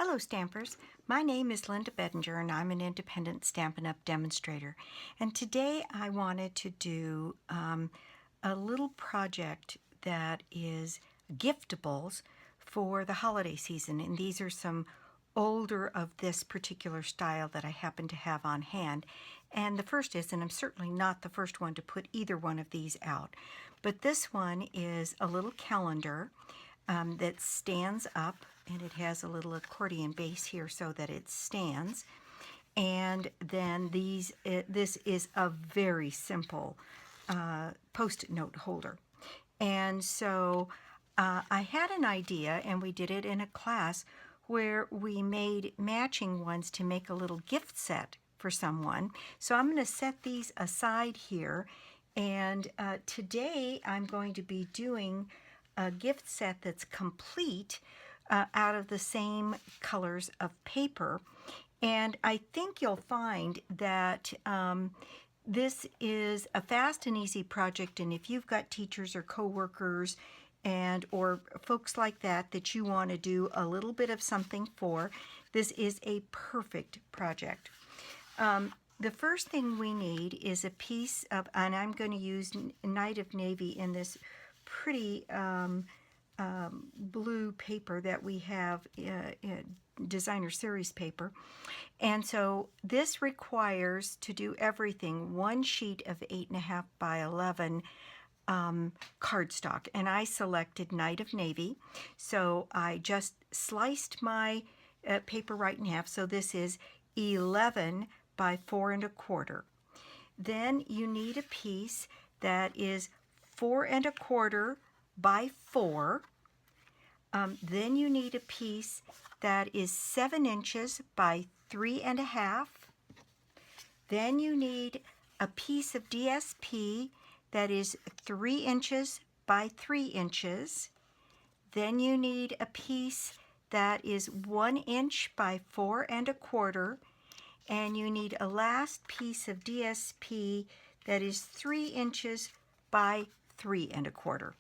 Hello Stampers, my name is Linda Bedinger and I'm an independent Stampin' Up! Demonstrator. And today I wanted to do a little project that is giftables for the holiday season. And these are some older of this particular style that I happen to have on hand. And the first is, and I'm certainly not the first one to put either one of these out, but this one is a little calendar that stands up, and it has a little accordion base here so that it stands. And then this is a very simple post-it note holder. And so I had an idea, and we did it in a class where we made matching ones to make a little gift set for someone. So I'm going to set these aside here, and today I'm going to be doing a gift set that's complete out of the same colors of paper. And I think you'll find that this is a fast and easy project, and if you've got teachers or coworkers or folks like that you want to do a little bit of something for, this is a perfect project. The first thing we need is a piece of, and I'm going to use Night of Navy in this pretty blue paper that we have, designer series paper. And so this requires, to do everything, one sheet of 8.5 by 11 cardstock, and I selected Night of Navy. So I just sliced my paper right in half. So this is 11 by 4 1/4. Then you need a piece that is 4 1/4 by 4. Then you need a piece that is 7 inches by 3 1/2. Then you need a piece of DSP that is 3 inches by 3 inches. Then you need a piece that is 1 inch by 4 1/4. And you need a last piece of DSP that is 3 inches by 3 1/4.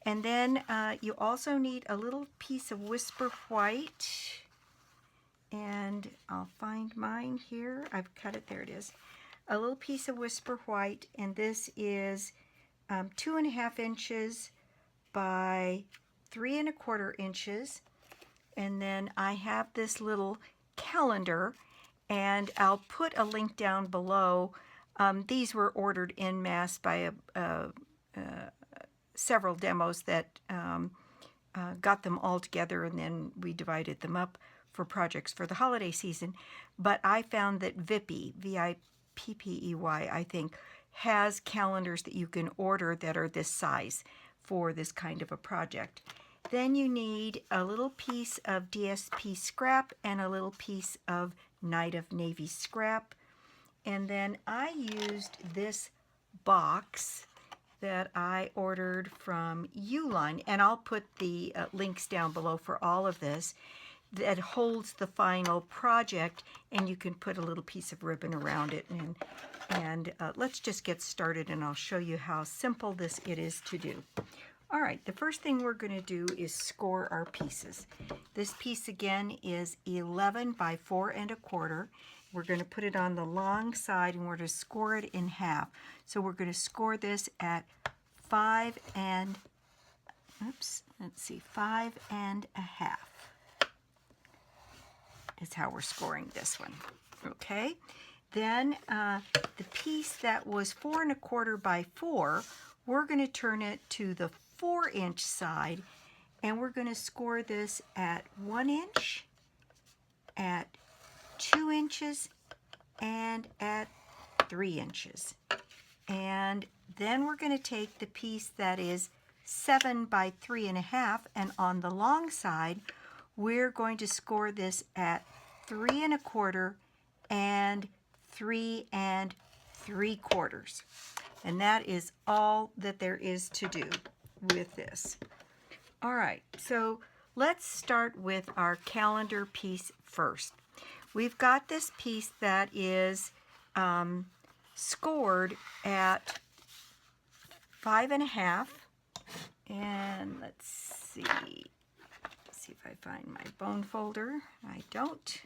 And then you also need a little piece of Whisper White, and I'll find mine here. I've cut it, there it is. A little piece of Whisper White, and this is 2.5 inches by 3 1/4 inches. And then I have this little calendar, and I'll put a link down below. These were ordered en masse by several demos that got them all together, and then we divided them up for projects for the holiday season. But I found that Vippy, Vippey, I think, has calendars that you can order that are this size for this kind of a project. Then you need a little piece of DSP scrap and a little piece of Night of Navy scrap. And then I used this box that I ordered from Uline, and I'll put the links down below for all of this, that holds the final project, and you can put a little piece of ribbon around it. And let's just get started, and I'll show you how simple it is to do. All right, the first thing we're going to do is score our pieces. This piece again is 11 by 4 1/4. We're going to put it on the long side, and we're going to score it in half. So we're going to score this at 5 1/2. Is how we're scoring this one. Okay, then the piece that was 4 1/4 by 4, we're going to turn it to the 4-inch side, and we're going to score this at 1 inch, at 2 inches, and at 3 inches. And then we're going to take the piece that is 7 by 3 1/2, and on the long side, we're going to score this at 3 1/4 and 3 3/4. And that is all that there is to do with this. All right, so let's start with our calendar piece first. We've got this piece that is scored at 5 1/2, and let's see, Let's see if I find my bone folder. I don't.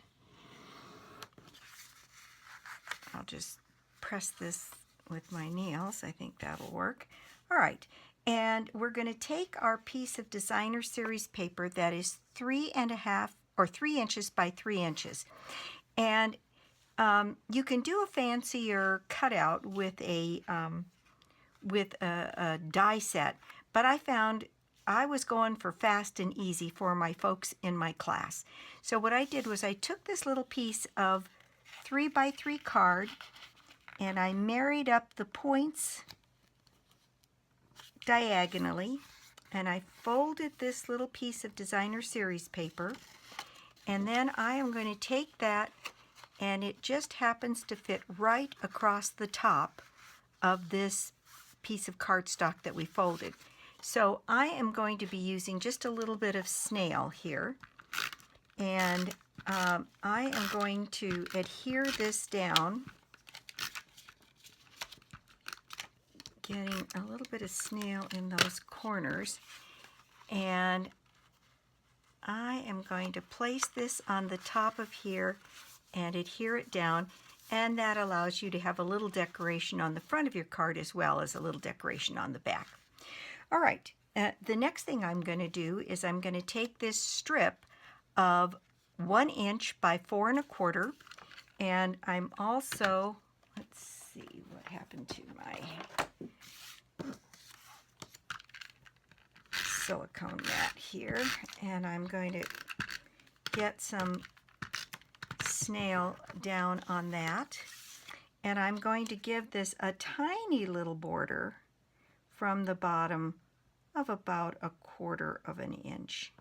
I'll just press this with my nails. I think that'll work. All right, and we're going to take our piece of designer series paper that is 3.5 or 3 inches by 3 inches, and you can do a fancier cutout with a die set, but I found I was going for fast and easy for my folks in my class. So what I did was I took this little piece of 3 by 3 card and I married up the points diagonally, and I folded this little piece of designer series paper, and then I am going to take that, and it just happens to fit right across the top of this piece of cardstock that we folded. So I am going to be using just a little bit of snail here, and I am going to adhere this down, getting a little bit of snail in those corners, and I am going to place this on the top of here and adhere it down, and that allows you to have a little decoration on the front of your card as well as a little decoration on the back. All right, the next thing I'm going to do is I'm going to take this strip of 1 inch by 4 1/4, and I'm also, let's see what happened to my silicone mat here, and I'm going to get some snail down on that, and I'm going to give this a tiny little border from the bottom of about 1/4 of an inch.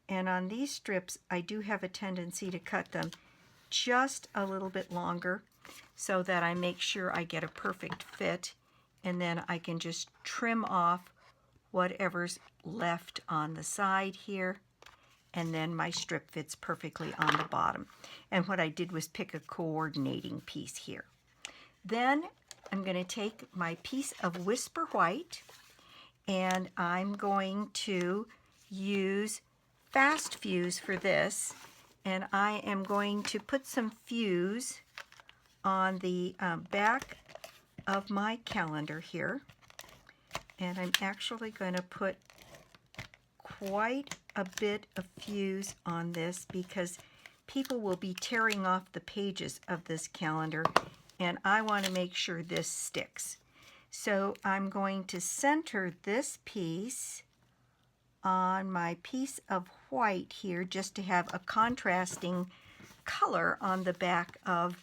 And on these strips I do have a tendency to cut them just a little bit longer so that I make sure I get a perfect fit, and then I can just trim off whatever's left on the side here, and then my strip fits perfectly on the bottom. And what I did was pick a coordinating piece here. Then I'm going to take my piece of Whisper White, and I'm going to use Fast Fuse for this, and I am going to put some fuse on the back of my calendar here, and I'm actually going to put quite a bit of fuse on this because people will be tearing off the pages of this calendar, and I want to make sure this sticks. So I'm going to center this piece on my piece of white here just to have a contrasting color on the back of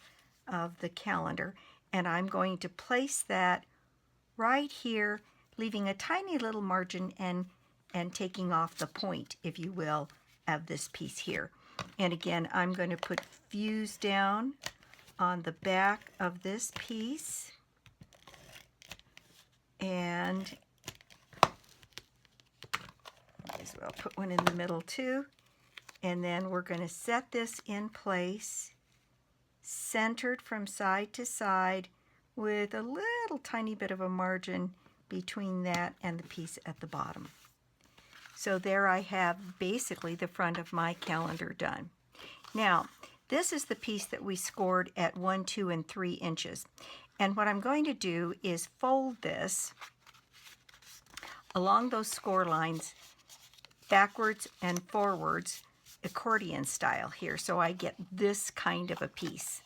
the calendar, and I'm going to place that right here, leaving a tiny little margin and taking off the point, if you will, of this piece here. And again, I'm going to put fuse down on the back of this piece, and might as well put one in the middle too. And then we're going to set this in place, centered from side to side, with a little tiny bit of a margin between that and the piece at the bottom. So there I have basically the front of my calendar done. Now, this is the piece that we scored at 1, 2, and 3 inches. And what I'm going to do is fold this along those score lines backwards and forwards, accordion style here, so I get this kind of a piece.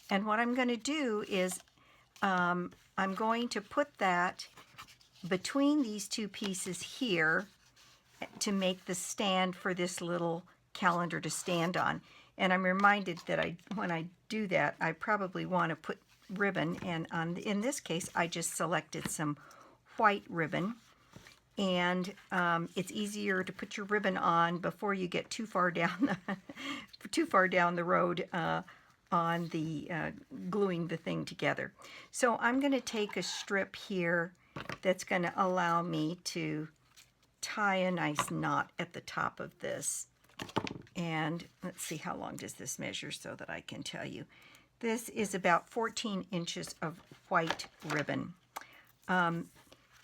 And what I'm going to do is I'm going to put that between these two pieces here to make the stand for this little calendar to stand on. And I'm reminded that when I do that, I probably want to put ribbon, and in this case I just selected some white ribbon, and it's easier to put your ribbon on before you get too far down the road on the gluing the thing together. So I'm going to take a strip here that's going to allow me to tie a nice knot at the top of this. And let's see, how long does this measure so that I can tell you. This is about 14 inches of white ribbon.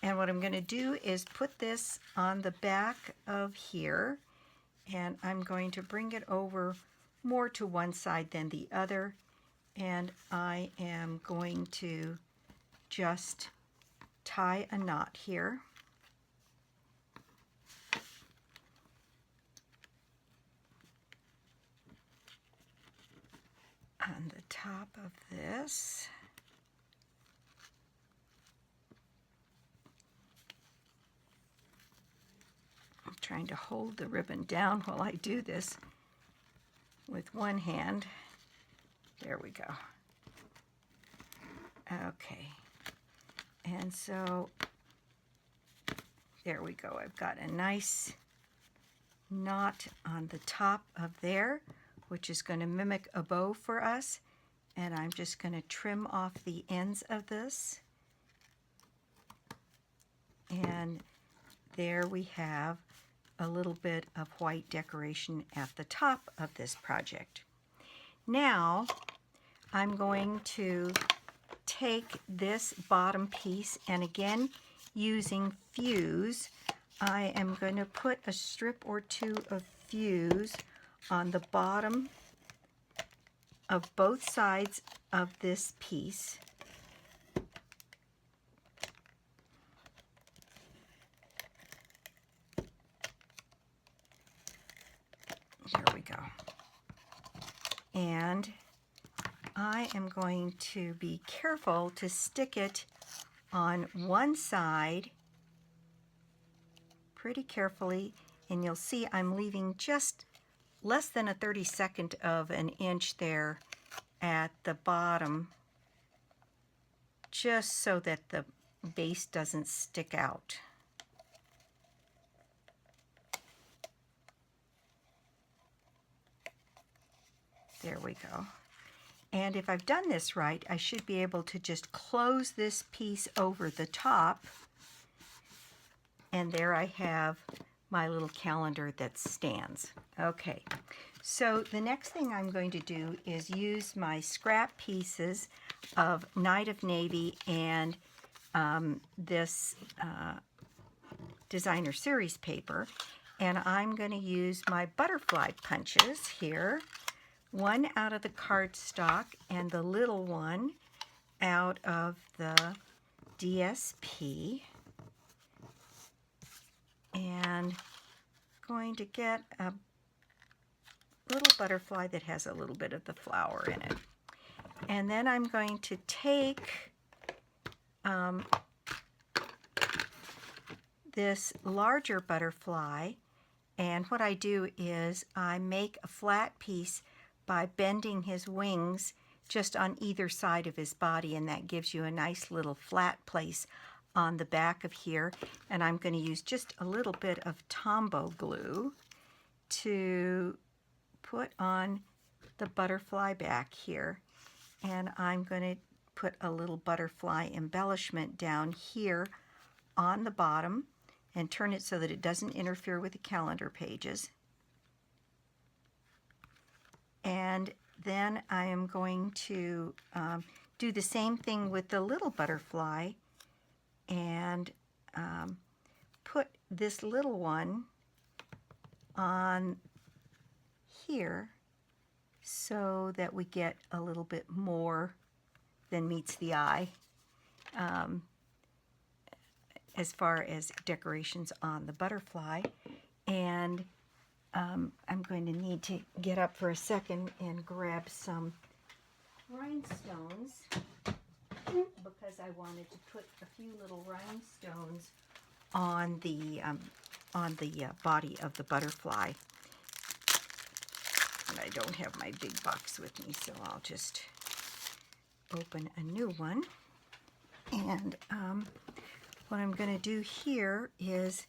And what I'm going to do is put this on the back of here, and I'm going to bring it over more to one side than the other, and I am going to just tie a knot here. On the top of this. I'm trying to hold the ribbon down while I do this with one hand. There we go. Okay. And so there we go. I've got a nice knot on the top of there, which is going to mimic a bow for us. And I'm just going to trim off the ends of this. And there we have a little bit of white decoration at the top of this project. Now I'm going to take this bottom piece, and again using fuse, I am going to put a strip or two of fuse on the bottom of both sides of this piece. There we go. And I am going to be careful to stick it on one side pretty carefully, and you'll see I'm leaving just less than a 32nd of an inch there at the bottom, just so that the base doesn't stick out. There we go. And if I've done this right, I should be able to just close this piece over the top, and there I have my little calendar that stands. Okay, so the next thing I'm going to do is use my scrap pieces of Night of Navy and this designer series paper, and I'm going to use my butterfly punches here, one out of the cardstock and the little one out of the DSP, and going to get a little butterfly that has a little bit of the flower in it. And then I'm going to take this larger butterfly, and what I do is I make a flat piece by bending his wings just on either side of his body, and that gives you a nice little flat place on the back of here. And I'm going to use just a little bit of Tombow glue to put on the butterfly back here, and I'm going to put a little butterfly embellishment down here on the bottom and turn it so that it doesn't interfere with the calendar pages. And then I am going to do the same thing with the little butterfly and put this little one on here so that we get a little bit more than meets the eye as far as decorations on the butterfly. And I'm going to need to get up for a second and grab some rhinestones because I wanted to put a few little rhinestones on the body of the butterfly. And I don't have my big box with me, so I'll just open a new one. And what I'm going to do here is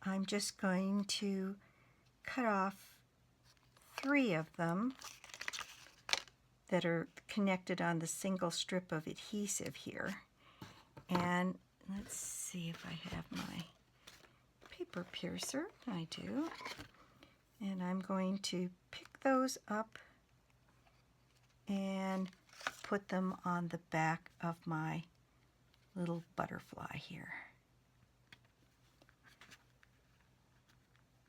I'm just going to cut off 3 of them that are connected on the single strip of adhesive here. And let's see if I have my paper piercer. I do. And I'm going to pick those up and put them on the back of my little butterfly here.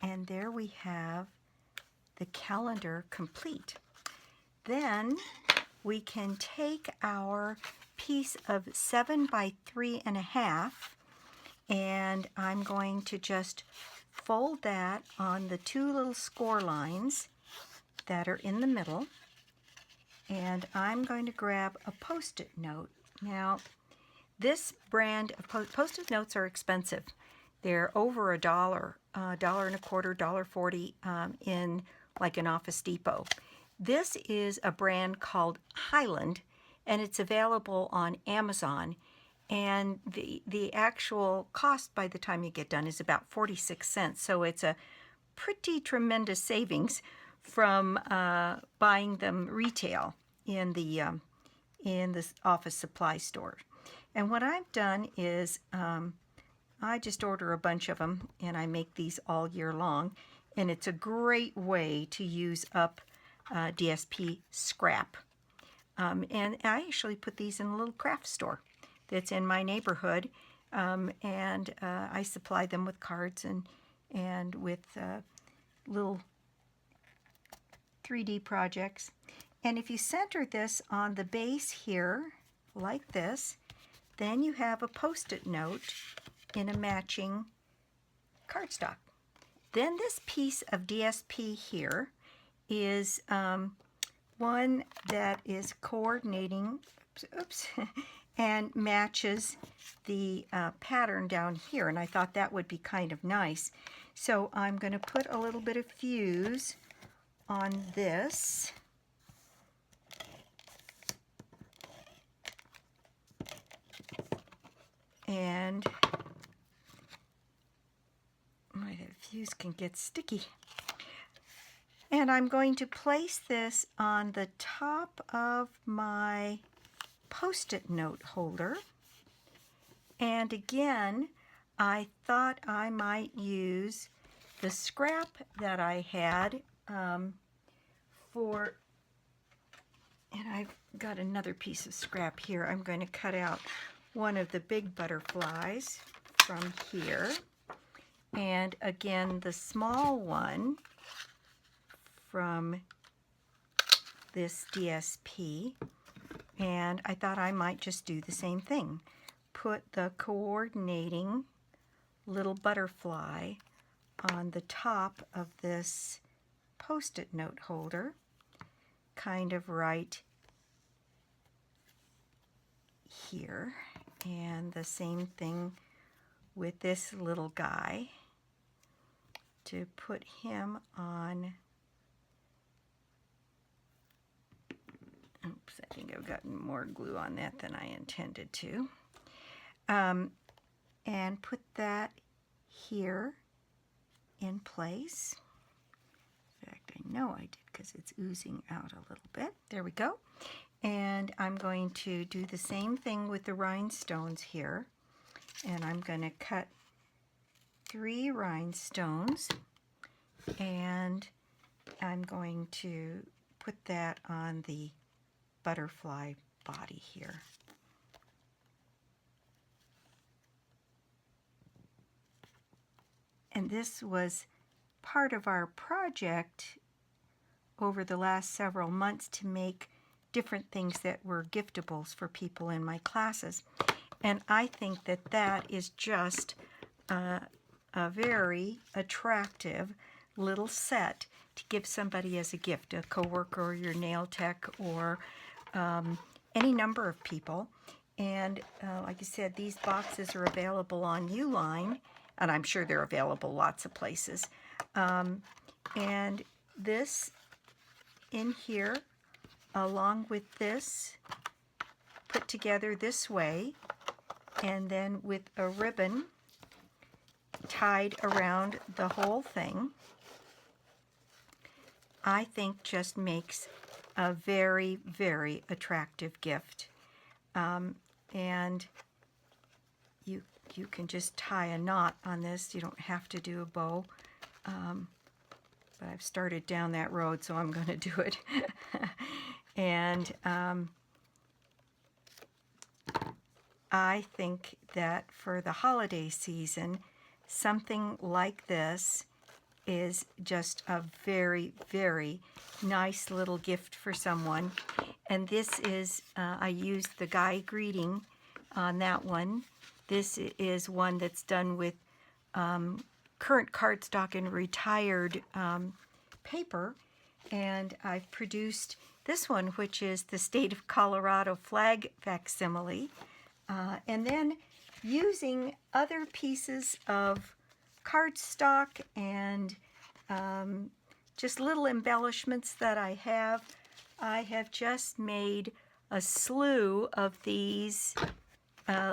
And there we have the calendar complete. Then we can take our piece of 7 by 3.5, and I'm going to just fold that on the two little score lines that are in the middle, and I'm going to grab a Post-it note. Now, this brand of Post-it notes are expensive. They're over $1, $1.25, $1.40 in like an Office Depot. This is a brand called Highland, and it's available on Amazon. And the actual cost by the time you get done is about 46 cents. So it's a pretty tremendous savings from buying them retail in the office supply store. And what I've done is I just order a bunch of them, and I make these all year long. And it's a great way to use up DSP scrap. And I actually put these in a little craft store that's in my neighborhood, and I supply them with cards and with little 3D projects. And if you center this on the base here, like this, then you have a Post-it note in a matching cardstock. Then this piece of DSP here is one that is coordinating, and matches the pattern down here, and I thought that would be kind of nice. So I'm going to put a little bit of fuse on this. And the fuse can get sticky. And I'm going to place this on the top of my Post-it note holder. And again, I thought I might use the scrap that I had and I've got another piece of scrap here. I'm going to cut out one of the big butterflies from here. And again, the small one from this DSP, and I thought I might just do the same thing. Put the coordinating little butterfly on the top of this Post-it note holder, kind of right here, and the same thing with this little guy, to put him on. Oops, I think I've gotten more glue on that than I intended to. And put that here in place. In fact, I know I did because it's oozing out a little bit. There we go. And I'm going to do the same thing with the rhinestones here. And I'm going to cut 3 rhinestones, and I'm going to put that on the butterfly body here. And this was part of our project over the last several months to make different things that were giftables for people in my classes. And I think that that is just a very attractive little set to give somebody as a gift, a coworker or your nail tech or any number of people. And like I said, these boxes are available on Uline, and I'm sure they're available lots of places. And this in here, along with this, put together this way, and then with a ribbon tied around the whole thing, I think just makes a very, very attractive gift. And you can just tie a knot on this. You don't have to do a bow. But I've started down that road, so I'm going to do it. And I think that for the holiday season, something like this is just a very, very nice little gift for someone. And this is, I used the guy greeting on that one. This is one that's done with current cardstock and retired paper. And I've produced this one, which is the state of Colorado flag facsimile. And then using other pieces of cardstock and just little embellishments that I have just made a slew of these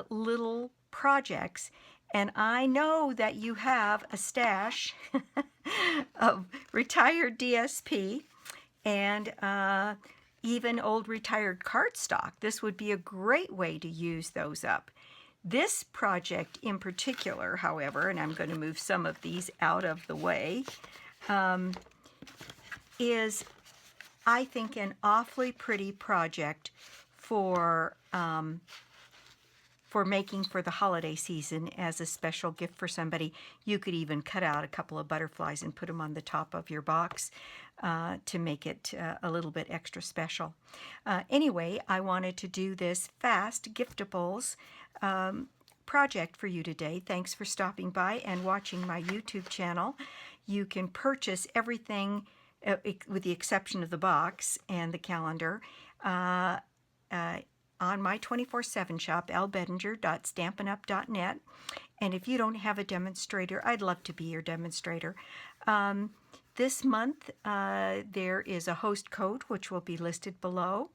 little projects. And I know that you have a stash of retired DSP and even old retired cardstock. This would be a great way to use those up. This project in particular, however, and I'm going to move some of these out of the way, is, I think, an awfully pretty project for making for the holiday season as a special gift for somebody. You could even cut out a couple of butterflies and put them on the top of your box to make it a little bit extra special. Anyway, I wanted to do this fast Giftables project for you today. Thanks for stopping by and watching my YouTube channel. You can purchase everything with the exception of the box and the calendar on my 24/7 shop, lbedinger.stampinup.net. And if you don't have a demonstrator, I'd love to be your demonstrator. This month, there is a host code, which will be listed below,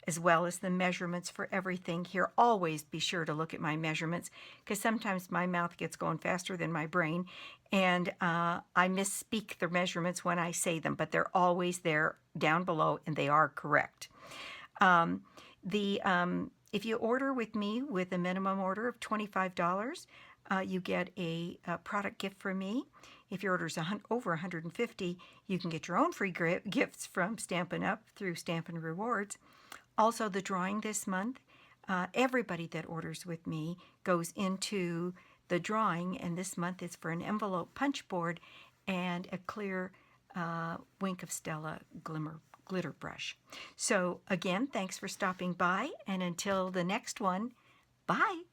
as well as the measurements for everything here. Always be sure to look at my measurements, because sometimes my mouth gets going faster than my brain, and I misspeak the measurements when I say them, but they're always there down below, and they are correct. If you order with me with a minimum order of $25, you get a product gift from me. If your order is over $150, you can get your own free gifts from Stampin' Up! Through Stampin' Rewards. Also, the drawing this month, everybody that orders with me goes into the drawing, and this month is for an envelope punch board and a clear Wink of Stella glitter brush. So again, thanks for stopping by, and until the next one, bye.